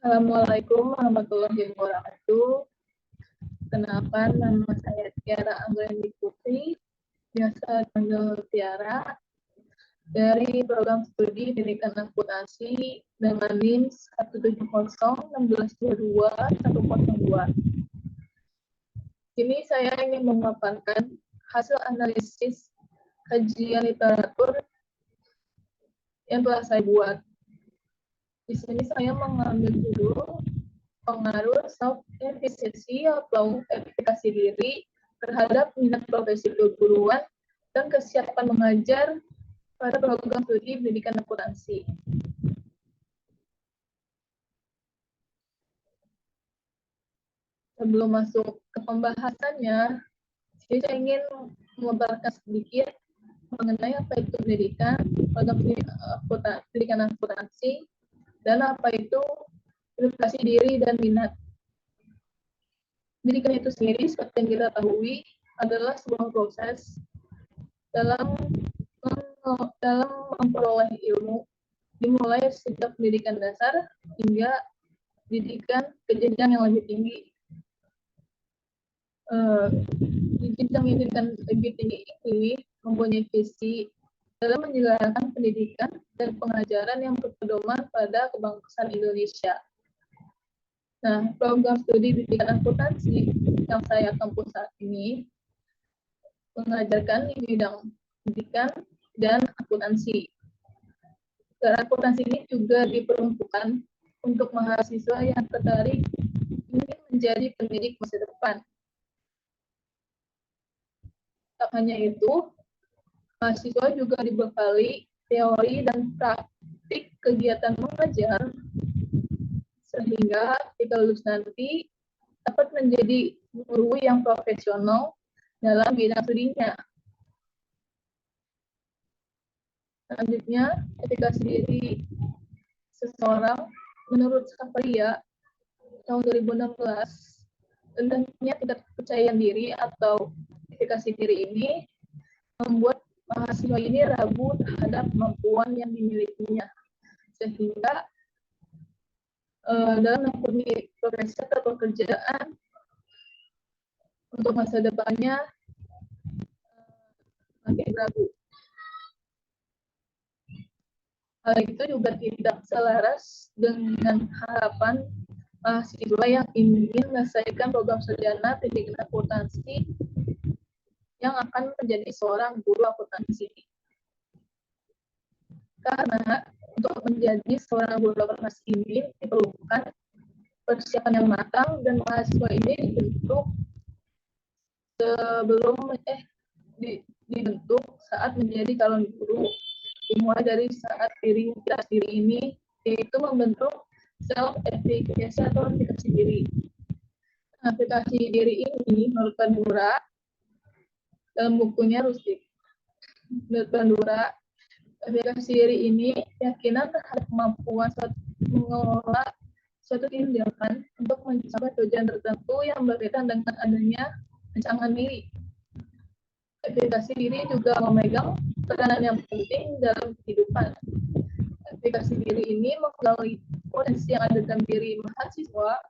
Assalamualaikum warahmatullahi wabarakatuh. Kenalkan, nama saya Tiara Anggreni Putri, biasa dipanggil Tiara, dari program studi pendidikan akuntansi dengan NIM 1701622 Kini saya ingin memaparkan hasil analisis kajian literatur yang telah saya buat. Di sini saya mengambil dulu pengaruh self-efficacy atau efikasi diri terhadap minat profesi keguruan dan kesiapan mengajar pada program studi pendidikan akuntansi. Sebelum masuk ke pembahasannya, saya ingin memaparkan sedikit mengenai apa itu pendidikan, program pendidikan akuntansi, dan apa itu edukasi diri dan minat. Pendidikan itu sendiri, seperti yang kita ketahui, adalah sebuah proses dalam memperoleh ilmu, dimulai sejak pendidikan dasar hingga pendidikan ke jenjang yang lebih tinggi. Di jenjang pendidikan lebih tinggi ini mempunyai visi dalam menyelenggarakan pendidikan dan pengajaran yang berpedoman pada kebangsaan Indonesia. Nah, program studi pendidikan akuntansi yang saya tempuh saat ini mengajarkan di bidang pendidikan dan akuntansi. Dan akuntansi ini juga diperuntukkan untuk mahasiswa yang tertarik ingin menjadi pendidik masa depan. Tak hanya itu, mahasiswa juga dibekali teori dan praktik kegiatan mengajar sehingga ketika lulus nanti dapat menjadi guru yang profesional dalam bidang studinya. Selanjutnya, efikasi diri seseorang menurut Safria tahun 2016, rendahnya tingkat kepercayaan diri atau efikasi diri ini membuat mahasiswa ini ragu terhadap kemampuan yang dimilikinya, sehingga dalam mempunyai profesi atau pekerjaan untuk masa depannya makin ragu. Hal itu juga tidak selaras dengan harapan mahasiswa yang ingin menyelesaikan program sarjana pendidikan akuntansi yang akan menjadi seorang guru akuntansi. Karena untuk menjadi seorang guru akuntansi ini diperlukan persiapan yang matang dan mahasiswa ini dibentuk dibentuk saat menjadi calon guru, dimulai dari saat diri ini yaitu membentuk self-efficacy atau efikasi diri. Aplikasi diri ini menurut Bandura dalam bukunya Rusdik. Menurut Bandura, efikasi diri ini keyakinan terhadap kemampuan mengelola suatu tindakan untuk mencapai tujuan tertentu yang berkaitan dengan adanya rancangan diri. Efikasi diri juga memegang peranan yang penting dalam kehidupan. Efikasi diri ini menggali potensi yang ada dalam diri mahasiswa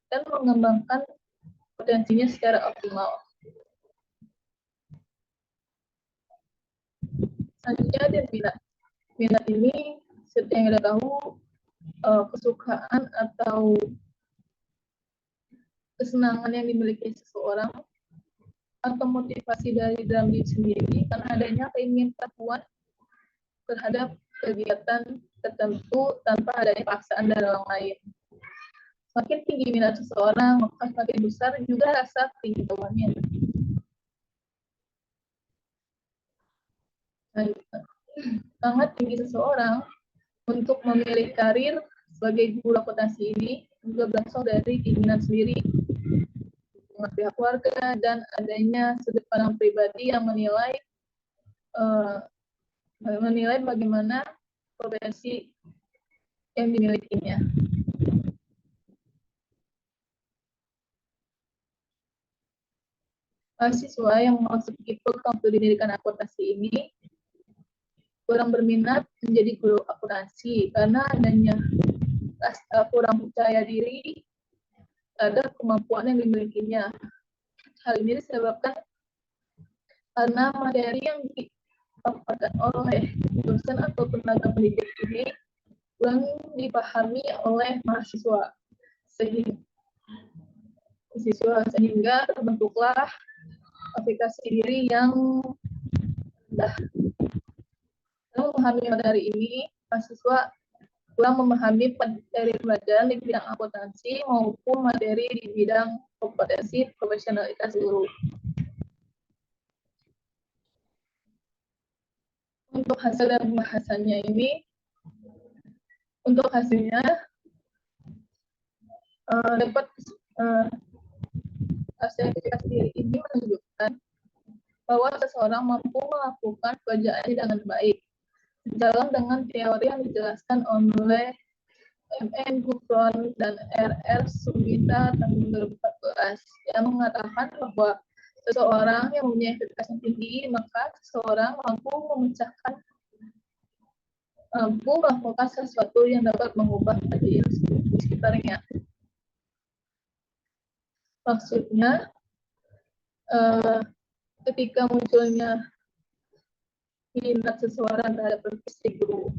dan mengembangkan potensinya secara optimal. Selanjutnya ada minat. Minat ini seperti yang kita tahu kesukaan atau kesenangan yang dimiliki seseorang atau motivasi dari dalam diri sendiri karena adanya keingintahuan terhadap kegiatan tertentu tanpa adanya paksaan dari orang lain. Semakin tinggi minat seseorang, maka semakin besar juga rasa keingintahuannya. Sangat tinggi seseorang untuk memilih karir sebagai guru akuntansi ini juga berasal dari keinginan sendiri, dengan pihak keluarga, dan adanya sudut pandang pribadi yang menilai bagaimana profesi yang dimilikinya. Mahasiswa yang memasuki program studi pendidikan akuntansi ini kurang berminat menjadi guru akuntansi karena adanya rasa kurang percaya diri terhadap kemampuan yang dimilikinya. Hal ini disebabkan karena materi yang dipaparkan oleh dosen atau tenaga pendidik ini kurang dipahami oleh mahasiswa, sehingga terbentuklah aplikasi diri yang rendah. Dalam memahami materi ini, mahasiswa kurang memahami materi pelajaran di bidang akuntansi maupun materi di bidang kompetensi profesionalitas guru. Untuk hasil dan pembahasannya ini, untuk hasilnya dapat hasil aplikasi diri ini menunjukkan bahwa seseorang mampu melakukan pekerjaan dengan baik, sejalan dengan teori yang dijelaskan oleh M.N. Gufron dan R.R. Sumita tahun 2014 yang mengatakan bahwa seseorang yang mempunyai integritas yang tinggi, maka seseorang mampu melakukan sesuatu yang dapat mengubah keadaan di sekitarnya. Maksudnya, ketika munculnya minat seseorang terhadap profesi guru.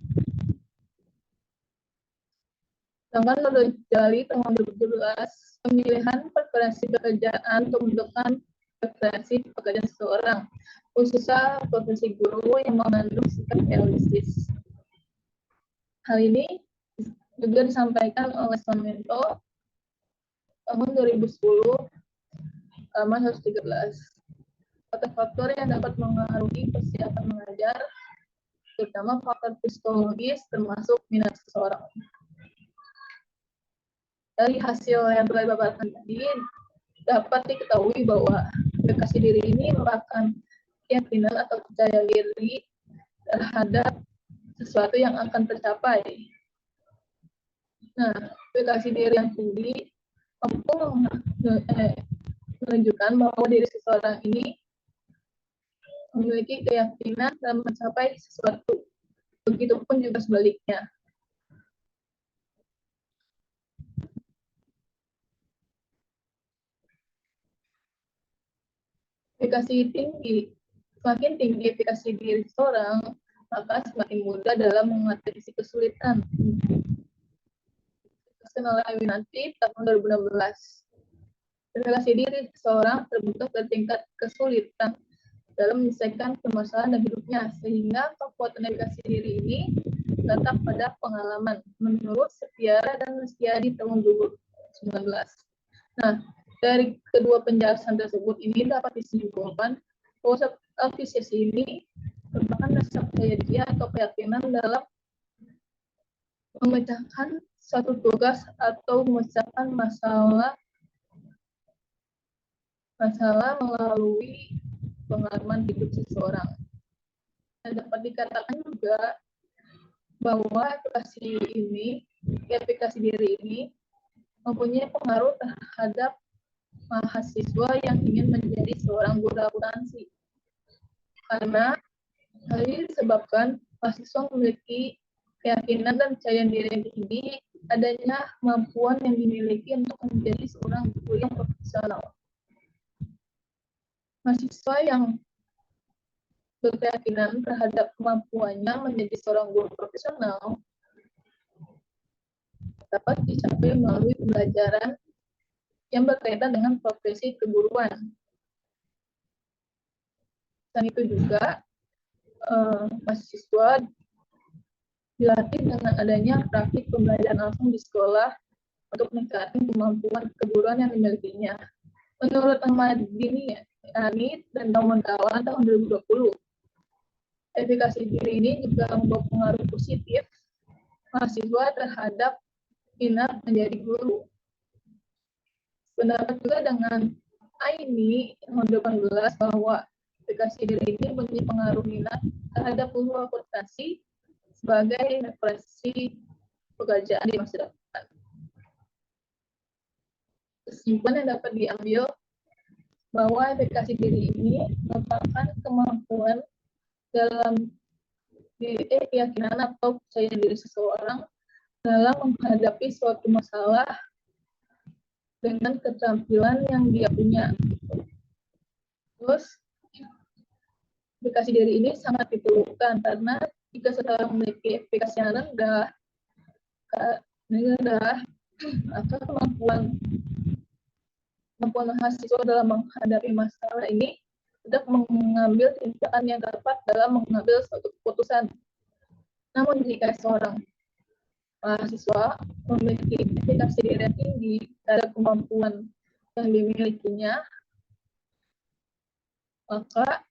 Sedangkan menurut Jali tahun 2017, pemilihan preferensi pekerjaan untuk menentukan preferensi pekerjaan seseorang, khususnya profesi guru yang mengandung sikap realistis. Hal ini juga disampaikan oleh Samento tahun 2010, halaman 113. Faktor-faktor yang dapat mengaruhi persiapan mengajar, terutama faktor psikologis termasuk minat seseorang. Dari hasil yang telah dipaparkan tadi, dapat diketahui bahwa aplikasi diri ini merupakan keyakinan atau percaya diri terhadap sesuatu yang akan tercapai. Nah, aplikasi diri yang tinggi mampu menunjukkan bahwa diri seseorang ini memiliki keyakinan dalam mencapai sesuatu. Begitupun juga sebaliknya. Semakin tinggi aplikasi diri seseorang, maka semakin mudah dalam mengatasi kesulitan. Dijelaskan oleh Winanti tahun 2016. Aplikasi diri seseorang terbentuk dari tingkat kesulitan dalam menyelesaikan permasalahan dalam hidupnya, sehingga kekuatan aplikasi diri ini terletak pada pengalaman, menurut Setiara dan Setiadi tahun 2019. Nah, dari kedua penjelasan tersebut ini dapat disimpulkan bahwa apresiasi ini merupakan rasa percaya diri atau keyakinan dalam memecahkan suatu tugas atau memecahkan masalah melalui pengalaman hidup seseorang. Dan dapat dikatakan juga bahwa aplikasi diri ini mempunyai pengaruh terhadap mahasiswa yang ingin menjadi seorang guru akuntansi. Karena hal ini disebabkan mahasiswa memiliki keyakinan dan percaya diri yang tinggi adanya kemampuan yang dimiliki untuk menjadi seorang guru yang profesional. Mahasiswa yang berkeyakinan terhadap kemampuannya menjadi seorang guru profesional dapat dicapai melalui pembelajaran yang berkaitan dengan profesi keguruan. Dan itu juga mahasiswa dilatih dengan adanya praktik pembelajaran langsung di sekolah untuk meningkatkan kemampuan keguruan yang dimilikinya. Menurut Ahmad Dini dan kawan-kawan tahun 2020, aplikasi diri ini juga membawa pengaruh positif mahasiswa terhadap minat menjadi guru. Pendapat juga dengan Aini tahun 2018 bahwa aplikasi diri ini mempunyai pengaruh minat terhadap guru akuntansi sebagai referensi pekerjaan di masa depan. Kesimpulan yang dapat diambil bahwa aplikasi diri ini merupakan kemampuan dalam keyakinan atau percaya diri seseorang dalam menghadapi suatu masalah dengan keterampilan yang dia punya. Terus, aplikasi diri ini sangat diperlukan karena jika seseorang memiliki aplikasi yang rendah, maka kemampuan mahasiswa dalam menghadapi masalah ini tidak mengambil tindakan yang tepat dalam mengambil suatu keputusan. Namun jika seorang mahasiswa memiliki aplikasi diri yang tinggi terhadap kemampuan yang dimilikinya, maka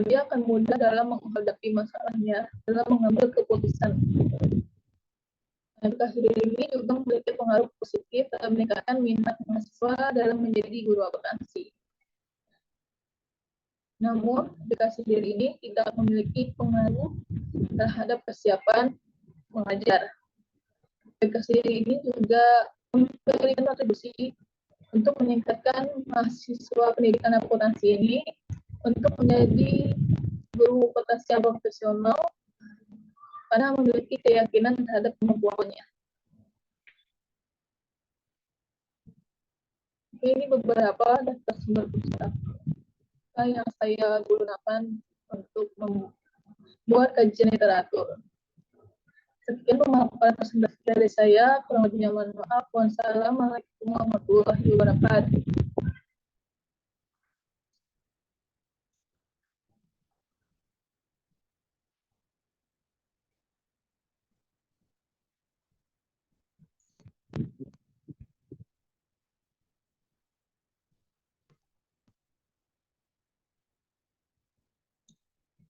dia akan mudah dalam menghadapi masalahnya, dalam mengambil keputusan. Aplikasi diri ini juga memiliki pengaruh positif dalam meningkatkan minat mahasiswa dalam menjadi guru akuntansi. Namun, aplikasi diri ini tidak memiliki pengaruh terhadap persiapan mengajar. Aplikasi diri ini juga memberikan kontribusi untuk meningkatkan mahasiswa pendidikan akuntansi ini untuk menjadi guru akuntansi yang profesional karena memiliki keyakinan terhadap kemampuannya. Ini beberapa daftar sumber pustaka yang saya gunakan untuk membuat kajian literatur. Sekian pemaparan presentasi dari saya. Kurang lebihnya mohon maaf. Wassalamualaikum warahmatullahi wabarakatuh.